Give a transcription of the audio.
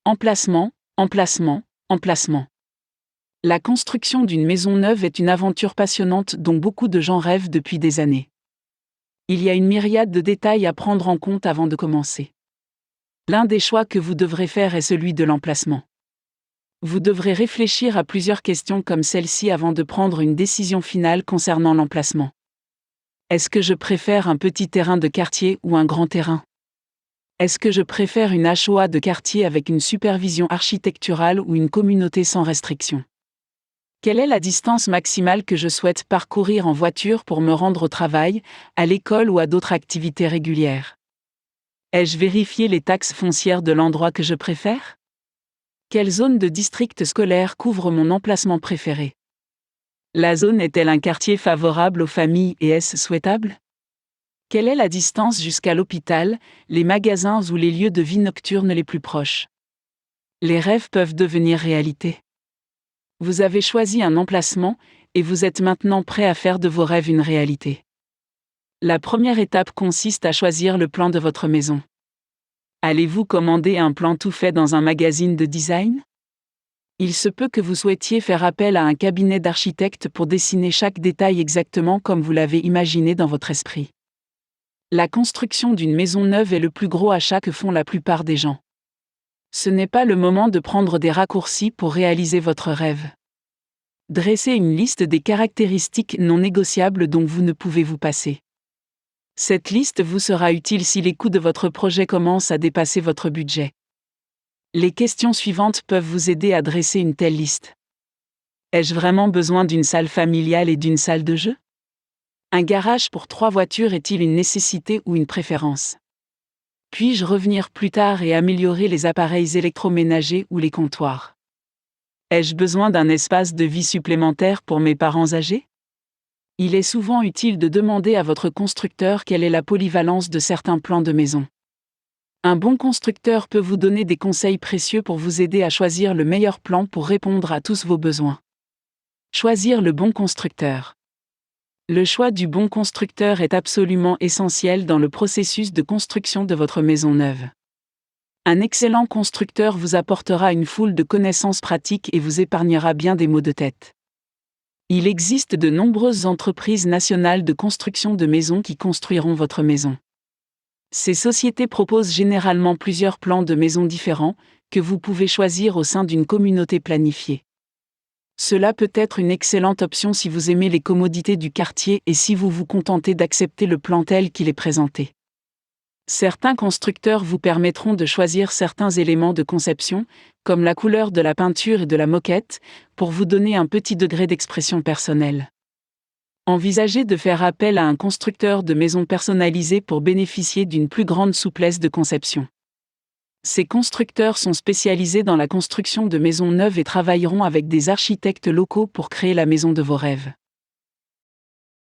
Emplacement, emplacement, emplacement. La construction d'une maison neuve est une aventure passionnante dont beaucoup de gens rêvent depuis des années. Il y a une myriade de détails à prendre en compte avant de commencer. L'un des choix que vous devrez faire est celui de l'emplacement. Vous devrez réfléchir à plusieurs questions comme celle-ci avant de prendre une décision finale concernant l'emplacement. Est-ce que je préfère un petit terrain de quartier ou un grand terrain ? Est-ce que je préfère une HOA de quartier avec une supervision architecturale ou une communauté sans restriction ? Quelle est la distance maximale que je souhaite parcourir en voiture pour me rendre au travail, à l'école ou à d'autres activités régulières ? Ai-je vérifié les taxes foncières de l'endroit que je préfère ? Quelle zone de district scolaire couvre mon emplacement préféré ? La zone est-elle un quartier favorable aux familles et est-ce souhaitable ? Quelle est la distance jusqu'à l'hôpital, les magasins ou les lieux de vie nocturnes les plus proches ? Les rêves peuvent devenir réalité. Vous avez choisi un emplacement et vous êtes maintenant prêt à faire de vos rêves une réalité. La première étape consiste à choisir le plan de votre maison. Allez-vous commander un plan tout fait dans un magazine de design ? Il se peut que vous souhaitiez faire appel à un cabinet d'architecte pour dessiner chaque détail exactement comme vous l'avez imaginé dans votre esprit. La construction d'une maison neuve est le plus gros achat que font la plupart des gens. Ce n'est pas le moment de prendre des raccourcis pour réaliser votre rêve. Dressez une liste des caractéristiques non négociables dont vous ne pouvez vous passer. Cette liste vous sera utile si les coûts de votre projet commencent à dépasser votre budget. Les questions suivantes peuvent vous aider à dresser une telle liste. Ai-je vraiment besoin d'une salle familiale et d'une salle de jeu ? Un garage pour 3 voitures est-il une nécessité ou une préférence ? Puis-je revenir plus tard et améliorer les appareils électroménagers ou les comptoirs ? Ai-je besoin d'un espace de vie supplémentaire pour mes parents âgés ? Il est souvent utile de demander à votre constructeur quelle est la polyvalence de certains plans de maison. Un bon constructeur peut vous donner des conseils précieux pour vous aider à choisir le meilleur plan pour répondre à tous vos besoins. Choisir le bon constructeur. Le choix du bon constructeur est absolument essentiel dans le processus de construction de votre maison neuve. Un excellent constructeur vous apportera une foule de connaissances pratiques et vous épargnera bien des maux de tête. Il existe de nombreuses entreprises nationales de construction de maisons qui construiront votre maison. Ces sociétés proposent généralement plusieurs plans de maisons différents, que vous pouvez choisir au sein d'une communauté planifiée. Cela peut être une excellente option si vous aimez les commodités du quartier et si vous vous contentez d'accepter le plan tel qu'il est présenté. Certains constructeurs vous permettront de choisir certains éléments de conception, comme la couleur de la peinture et de la moquette, pour vous donner un petit degré d'expression personnelle. Envisagez de faire appel à un constructeur de maisons personnalisées pour bénéficier d'une plus grande souplesse de conception. Ces constructeurs sont spécialisés dans la construction de maisons neuves et travailleront avec des architectes locaux pour créer la maison de vos rêves.